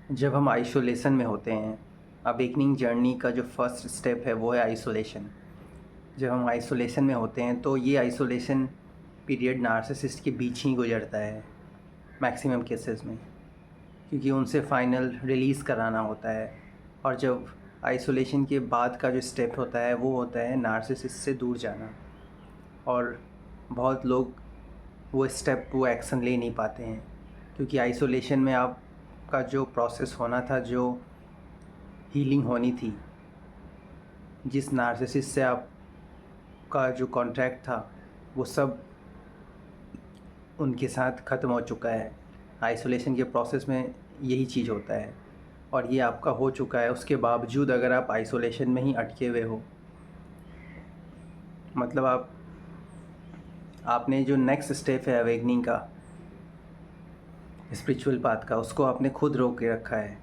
जब हम आइसोलेशन में होते हैं, अवेकनिंग जर्नी का जो फर्स्ट स्टेप है वो है आइसोलेशन। जब हम आइसोलेशन में होते हैं तो ये आइसोलेशन पीरियड नार्सिसिस्ट के बीच ही गुजरता है मैक्सिमम केसेस में, क्योंकि उनसे फाइनल रिलीज़ कराना होता है। और जब आइसोलेशन के बाद का जो स्टेप होता है वो होता है नार्सिसिस्ट से दूर जाना। और बहुत लोग वो एक्शन ले नहीं पाते हैं, क्योंकि आइसोलेशन में आपका जो प्रोसेस होना था, जो हीलिंग होनी थी, जिस नार्सिसिस्ट से आपका जो कॉन्ट्रैक्ट था वो सब उनके साथ ख़त्म हो चुका है। आइसोलेशन के प्रोसेस में यही चीज़ होता है और ये आपका हो चुका है। उसके बावजूद अगर आप आइसोलेशन में ही अटके हुए हो, मतलब आपने जो नेक्स्ट स्टेप है अवेकनिंग का, स्पिरिचुअल पाथ का, उसको आपने खुद रोक के रखा है।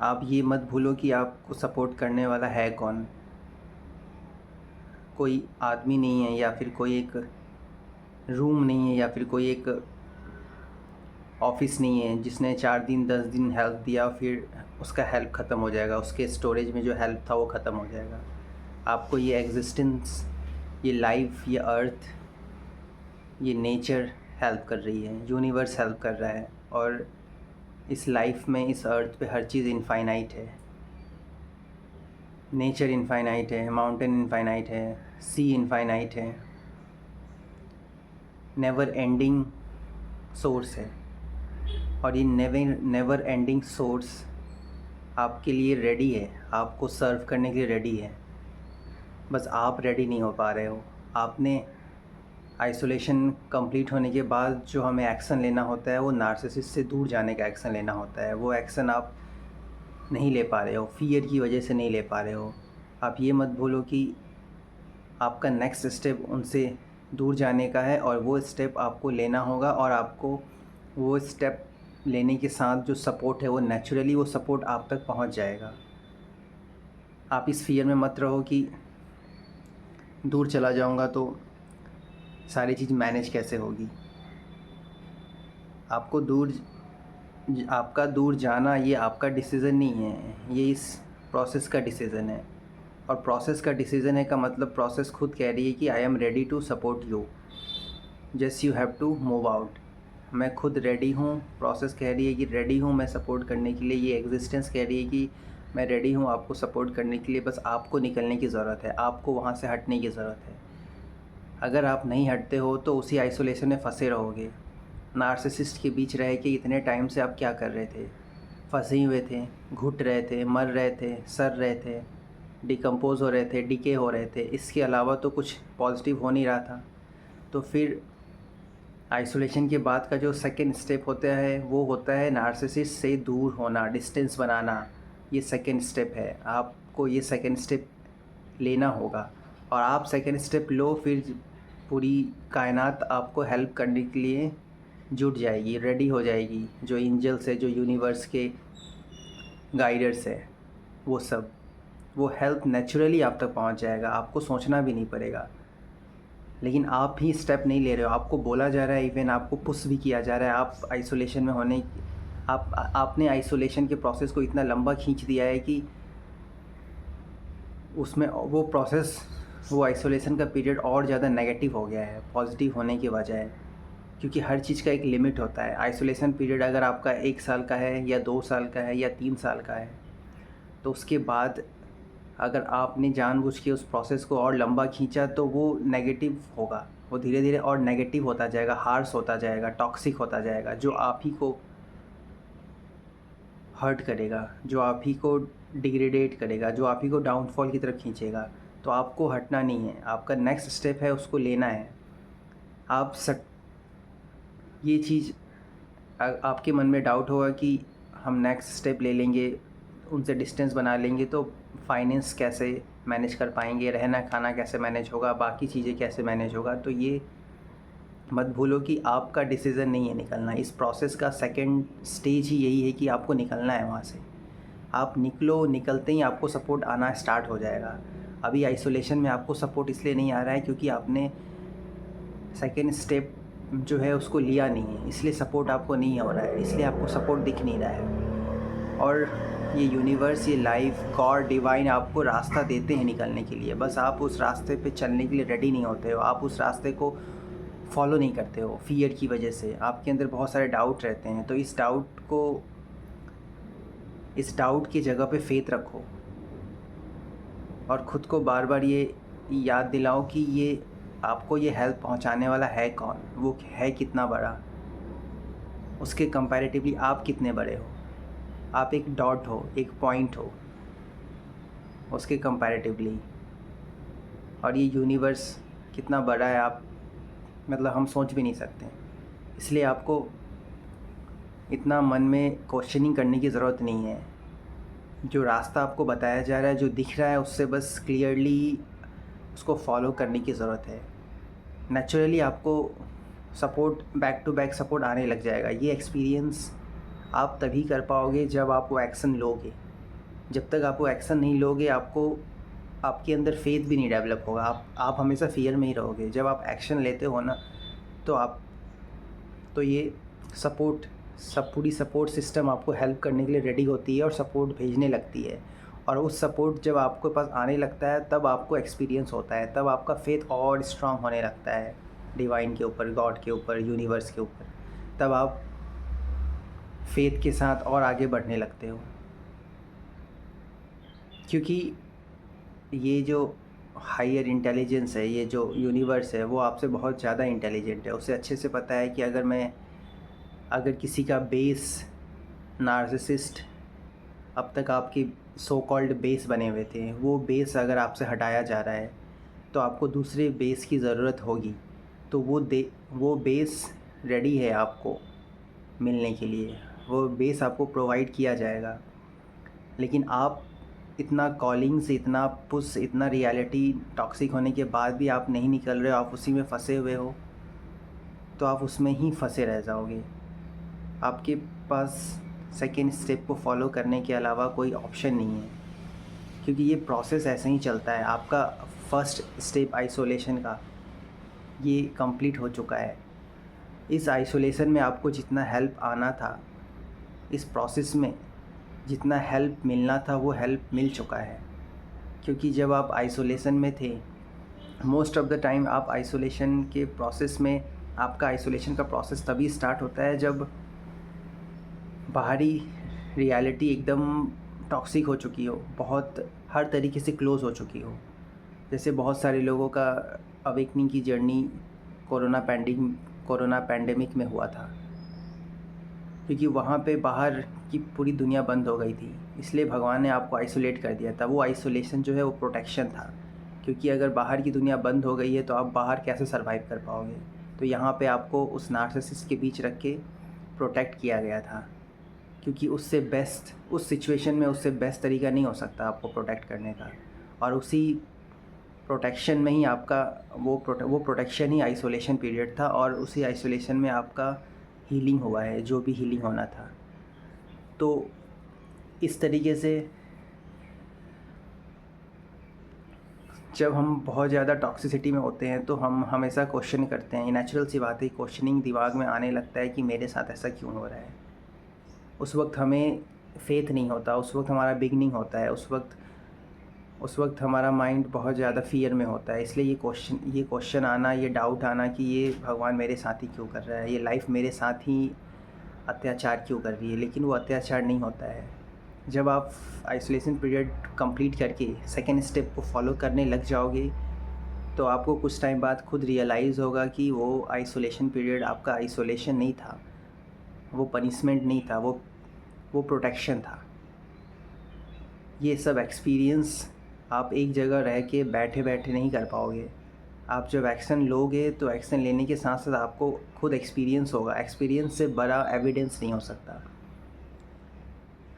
आप ये मत भूलो कि आपको सपोर्ट करने वाला है कौन। कोई आदमी नहीं है, या फिर कोई एक रूम नहीं है, या फिर कोई एक ऑफिस नहीं है जिसने 4 दिन 10 दिन हेल्प दिया फिर उसका हेल्प ख़त्म हो जाएगा, उसके स्टोरेज में जो हेल्प था वो ख़त्म हो जाएगा। आपको ये एग्जिस्टेंस, ये लाइफ, ये अर्थ, ये नेचर हेल्प कर रही है, यूनिवर्स हेल्प कर रहा है। और इस लाइफ में, इस अर्थ पे हर चीज़ इनफाइनाइट है। नेचर इनफाइनाइट है, माउंटेन इनफाइनाइट है, सी इनफाइनाइट है, नेवर एंडिंग सोर्स है। और ये नेवर एंडिंग सोर्स आपके लिए रेडी है, आपको सर्व करने के लिए रेडी है। बस आप रेडी नहीं हो पा रहे हो। आपने आइसोलेशन कंप्लीट होने के बाद जो हमें एक्शन लेना होता है वो नार्सिसिस्ट से दूर जाने का एक्शन लेना होता है। वो एक्शन आप नहीं ले पा रहे हो, फ़ियर की वजह से नहीं ले पा रहे हो। आप ये मत भूलो कि आपका नेक्स्ट स्टेप उनसे दूर जाने का है, और वो स्टेप आपको लेना होगा। और आपको वो स्टेप लेने के साथ जो सपोर्ट है वो नेचुरली वो सपोर्ट आप तक पहुंच जाएगा। आप इस फ़ियर में मत रहो कि दूर चला जाऊंगा तो सारी चीज़ मैनेज कैसे होगी। आपका दूर जाना ये आपका डिसीज़न नहीं है, ये इस प्रोसेस का डिसीज़न है। और प्रोसेस का डिसीज़न है का मतलब प्रोसेस खुद कह रही है कि I am ready to support you, just you have to move out. मैं खुद रेडी हूँ, प्रोसेस कह रही है कि रेडी हूँ मैं सपोर्ट करने के लिए। ये एग्जिस्टेंस कह रही है कि मैं रेडी हूँ आपको सपोर्ट करने के लिए, बस आपको निकलने की ज़रूरत है, आपको वहाँ से हटने की ज़रूरत है। अगर आप नहीं हटते हो तो उसी आइसोलेशन में फंसे रहोगे। नार्सिसिस्ट के बीच रह के इतने टाइम से आप क्या कर रहे थे? फंसे हुए थे, घुट रहे थे, मर रहे थे, सड़ रहे थे, डिकम्पोज़ हो रहे थे, डिके हो रहे थे। इसके अलावा तो कुछ पॉजिटिव हो नहीं रहा था। तो फिर आइसोलेशन के बाद का जो सेकंड स्टेप होता है वो होता है नार्सिसिस्ट से दूर होना, डिस्टेंस बनाना। ये सेकंड स्टेप है, आपको ये सेकंड स्टेप लेना होगा। और आप सेकंड स्टेप लो, फिर पूरी कायनात आपको हेल्प करने के लिए जुट जाएगी, रेडी हो जाएगी। जो एंजल्स है, जो यूनिवर्स के गाइडर्स है, वो हेल्प नेचुरली आप तक पहुंच जाएगा, आपको सोचना भी नहीं पड़ेगा। लेकिन आप ही स्टेप नहीं ले रहे हो, आपको बोला जा रहा है, इवन आपको पुश भी किया जा रहा है। आप आइसोलेशन में होने आपने आइसोलेशन के प्रोसेस को इतना लंबा खींच दिया है कि उसमें वो आइसोलेशन का पीरियड और ज़्यादा नेगेटिव हो गया है पॉजिटिव होने की बजाय। क्योंकि हर चीज़ का एक लिमिट होता है। आइसोलेशन पीरियड अगर आपका 1 साल का है, या 2 साल का है, या 3 साल का है, तो उसके बाद अगर आपने जानबूझ के उस प्रोसेस को और लंबा खींचा तो वो नेगेटिव होगा। वो धीरे धीरे और नेगेटिव होता जाएगा, हार्श होता जाएगा, टॉक्सिक होता जाएगा, जो आप ही को हर्ट करेगा, जो आप ही को डिग्रेडेट करेगा, जो आप ही को डाउनफॉल की तरफ खींचेगा। तो आपको हटना नहीं है, आपका नेक्स्ट स्टेप है उसको लेना है। आप ये चीज़ आपके मन में डाउट होगा कि हम नेक्स्ट स्टेप ले लेंगे, उनसे डिस्टेंस बना लेंगे तो फाइनेंस कैसे मैनेज कर पाएंगे, रहना खाना कैसे मैनेज होगा, बाकी चीज़ें कैसे मैनेज होगा। तो ये मत भूलो कि आपका डिसीज़न नहीं है निकलना। इस प्रोसेस का सेकंड स्टेज ही यही है कि आपको निकलना है वहाँ से। आप निकलो, निकलते ही आपको सपोर्ट आना स्टार्ट हो जाएगा। अभी आइसोलेशन में आपको सपोर्ट इसलिए नहीं आ रहा है क्योंकि आपने सेकंड स्टेप जो है उसको लिया नहीं है, इसलिए सपोर्ट आपको नहीं हो रहा है, इसलिए आपको सपोर्ट दिख नहीं रहा है। और ये यूनिवर्स, ये लाइफ, गॉड, डिवाइन आपको रास्ता देते हैं निकलने के लिए। बस आप उस रास्ते पे चलने के लिए रेडी नहीं होते हो, आप उस रास्ते को फॉलो नहीं करते हो फ़ियर की वजह से। आपके अंदर बहुत सारे डाउट रहते हैं, तो इस डाउट की जगह पे फेथ रखो और ख़ुद को बार बार ये याद दिलाओ कि ये आपको ये हेल्प पहुंचाने वाला है कौन, वो है कितना बड़ा, उसके कंपैरेटिवली आप कितने बड़े हो। आप एक डॉट हो, एक पॉइंट हो उसके कंपैरेटिवली। और ये यूनिवर्स कितना बड़ा है, आप मतलब हम सोच भी नहीं सकते। इसलिए आपको इतना मन में क्वेश्चनिंग करने की ज़रूरत नहीं है। जो रास्ता आपको बताया जा रहा है, जो दिख रहा है, उससे बस क्लियरली उसको फॉलो करने की ज़रूरत है। नेचुरली आपको support, back to back support आने लग जाएगा। ये एक्सपीरियंस आप तभी कर पाओगे जब आप वो एक्शन लोगे। जब तक आप वो एक्शन नहीं लोगे, आपके अंदर फेथ भी नहीं डेवलप होगा। आप हमेशा फियर में ही रहोगे। जब आप एक्शन लेते हो ना, तो ये पूरी सपोर्ट सिस्टम आपको हेल्प करने के लिए रेडी होती है और सपोर्ट भेजने लगती है। और उस सपोर्ट जब आपके पास आने लगता है, तब आपको एक्सपीरियंस होता है, तब आपका फेथ और स्ट्रांग होने लगता है डिवाइन के ऊपर, गॉड के ऊपर, यूनिवर्स के ऊपर। तब आप फेथ के साथ और आगे बढ़ने लगते हो, क्योंकि ये जो हायर इंटेलिजेंस है, ये जो यूनिवर्स है, वो आपसे बहुत ज़्यादा इंटेलिजेंट है। उसे अच्छे से पता है कि अगर किसी का बेस नार्सिसिस्ट, अब तक आपकी सो कॉल्ड बेस बने हुए थे, वो बेस अगर आपसे हटाया जा रहा है तो आपको दूसरे बेस की ज़रूरत होगी। तो वो बेस रेडी है आपको मिलने के लिए, वो बेस आपको प्रोवाइड किया जाएगा। लेकिन आप इतना कॉलिंग से, इतना पुश, इतना रियलिटी टॉक्सिक होने के बाद भी आप नहीं निकल रहे हो, आप उसी में फंसे हुए हो, तो आप उसमें ही फंसे रह जाओगे। आपके पास सेकेंड स्टेप को फॉलो करने के अलावा कोई ऑप्शन नहीं है, क्योंकि ये प्रोसेस ऐसे ही चलता है। आपका फर्स्ट स्टेप आइसोलेशन का ये कंप्लीट हो चुका है। इस आइसोलेशन में आपको जितना हेल्प आना था, इस प्रोसेस में जितना हेल्प मिलना था, वो हेल्प मिल चुका है। क्योंकि जब आप आइसोलेशन में थे, मोस्ट ऑफ द टाइम आप आइसोलेशन के प्रोसेस में, आपका आइसोलेशन का प्रोसेस तभी स्टार्ट होता है जब बाहरी रियलिटी एकदम टॉक्सिक हो चुकी हो, बहुत हर तरीके से क्लोज़ हो चुकी हो। जैसे बहुत सारे लोगों का अवेकनिंग की जर्नी कोरोना पैंडेमिक में हुआ था, क्योंकि वहाँ पे बाहर की पूरी दुनिया बंद हो गई थी। इसलिए भगवान ने आपको आइसोलेट कर दिया था। वो आइसोलेशन जो है वो प्रोटेक्शन था, क्योंकि अगर बाहर की दुनिया बंद हो गई है तो आप बाहर कैसे सर्वाइव कर पाओगे। तो यहाँ पे आपको उस नार्सिसिस्ट के बीच रख के प्रोटेक्ट किया गया था, क्योंकि उस सिचुएशन में उससे बेस्ट तरीका नहीं हो सकता आपको प्रोटेक्ट करने का। और उसी प्रोटेक्शन में ही आपका वो प्रोटेक्शन ही आइसोलेशन पीरियड था, और उसी आइसोलेशन में आपका हीलिंग हुआ है, जो भी हीलिंग होना था। तो इस तरीके से जब हम बहुत ज़्यादा टॉक्सिसिटी में होते हैं तो हम हमेशा क्वेश्चन करते हैं। नेचुरल सी बात है, क्वेश्चनिंग दिमाग में आने लगता है कि मेरे साथ ऐसा क्यों हो रहा है। उस वक्त हमें फेथ नहीं होता, उस वक्त हमारा बिगनिंग होता है, उस वक्त हमारा माइंड बहुत ज़्यादा फ़ियर में होता है। इसलिए ये क्वेश्चन आना, ये डाउट आना कि ये भगवान मेरे साथ ही क्यों कर रहा है, ये लाइफ मेरे साथ ही अत्याचार क्यों कर रही है। लेकिन वो अत्याचार नहीं होता है। जब आप आइसोलेशन पीरियड कंप्लीट करके सेकेंड स्टेप को फॉलो करने लग जाओगे, तो आपको कुछ टाइम बाद खुद रियलाइज़ होगा कि वो आइसोलेशन पीरियड आपका आइसोलेशन नहीं था, वो पनिशमेंट नहीं था, वो प्रोटेक्शन था। ये सब एक्सपीरियंस आप एक जगह रह के बैठे बैठे नहीं कर पाओगे। आप जब एक्शन लोगे तो एक्शन लेने के साथ साथ आपको खुद एक्सपीरियंस होगा। एक्सपीरियंस से बड़ा एविडेंस नहीं हो सकता।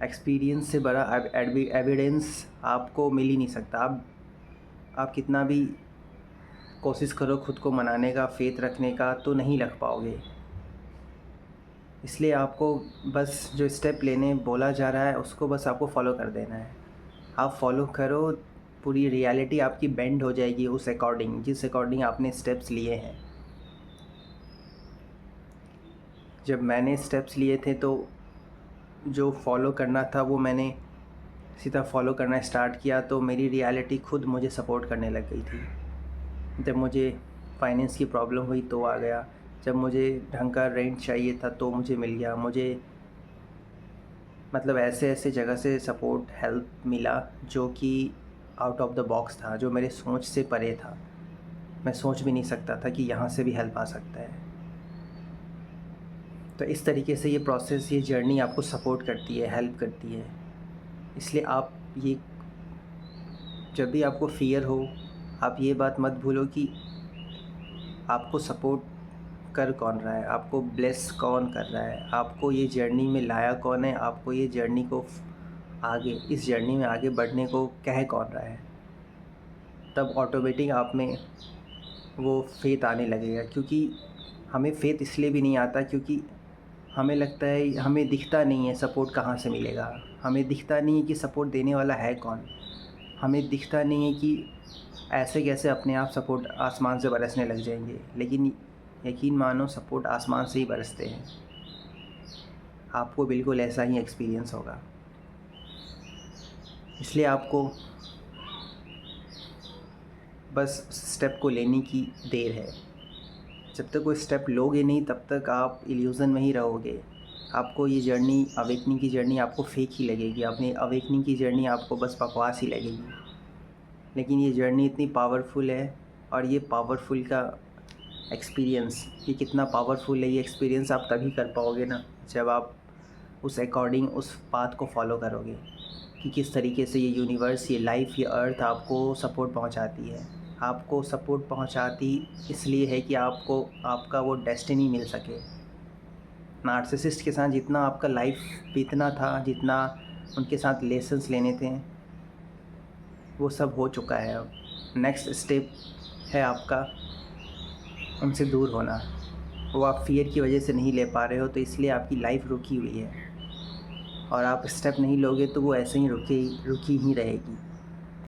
एक्सपीरियंस से बड़ा एविडेंस आपको मिल ही नहीं सकता। आप कितना भी कोशिश करो खुद को मनाने का, फेथ रखने का, तो नहीं रख पाओगे। इसलिए आपको बस जो स्टेप लेने बोला जा रहा है उसको बस आपको फॉलो कर देना है। आप फॉलो करो, पूरी रियलिटी आपकी बेंड हो जाएगी उस अकॉर्डिंग, जिस अकॉर्डिंग आपने स्टेप्स लिए हैं। जब मैंने स्टेप्स लिए थे तो जो फॉलो करना था वो मैंने सीधा फॉलो करना स्टार्ट किया, तो मेरी रियलिटी खुद मुझे सपोर्ट करने लग गई थी। जब मुझे फाइनेंस की प्रॉब्लम हुई तो आ गया, जब मुझे ढंग का रेंट चाहिए था तो मुझे मिल गया। मुझे मतलब ऐसे ऐसे जगह से सपोर्ट हेल्प मिला जो कि आउट ऑफ द बॉक्स था, जो मेरे सोच से परे था। मैं सोच भी नहीं सकता था कि यहाँ से भी हेल्प आ सकता है। तो इस तरीके से ये प्रोसेस, ये जर्नी आपको सपोर्ट करती है, हेल्प करती है। इसलिए आप ये, जब भी आपको फ़ियर हो, आप ये बात मत भूलो कि आपको सपोर्ट कर कौन रहा है, आपको ब्लेस कौन कर रहा है, आपको ये जर्नी में लाया कौन है, आपको ये जर्नी को आगे, इस जर्नी में आगे बढ़ने को कह कौन रहा है। तब ऑटोमेटिक आप में वो फेथ आने लगेगा। क्योंकि हमें फेथ इसलिए भी नहीं आता क्योंकि हमें लगता है, हमें दिखता नहीं है सपोर्ट कहाँ से मिलेगा, हमें दिखता नहीं है कि सपोर्ट देने वाला है कौन, हमें दिखता नहीं है कि ऐसे कैसे अपने आप सपोर्ट आसमान से बरसने लग जाएंगे। लेकिन यकीन मानो, सपोर्ट आसमान से ही बरसते हैं। आपको बिल्कुल ऐसा ही एक्सपीरियंस होगा। इसलिए आपको बस स्टेप को लेने की देर है। जब तक कोई स्टेप लोगे नहीं तब तक आप इल्यूज़न में ही रहोगे। आपको ये जर्नी, अवेकनिंग की जर्नी आपको फेक ही लगेगी, अपनी अवेकनिंग की जर्नी आपको बस बकवास ही लगेगी। लेकिन ये जर्नी इतनी पावरफुल है, और ये पावरफुल का एक्सपीरियंस, ये कितना पावरफुल है ये एक्सपीरियंस आप तभी कर पाओगे ना, जब आप उस अकॉर्डिंग उस पाथ को फॉलो करोगे कि किस तरीके से ये यूनिवर्स, ये लाइफ, ये अर्थ आपको सपोर्ट पहुंचाती है। आपको सपोर्ट पहुंचाती इसलिए है कि आपको आपका वो डेस्टिनी मिल सके। नार्सिसिस्ट के साथ जितना आपका लाइफ बीतना था, जितना उनके साथ लेसन्स लेने थे, वो सब हो चुका है। अब नेक्स्ट स्टेप है आपका उनसे दूर होना। वो आप फ़ियर की वजह से नहीं ले पा रहे हो, तो इसलिए आपकी लाइफ रुकी हुई है, और आप स्टेप नहीं लोगे तो वो ऐसे ही रुकी ही रहेगी।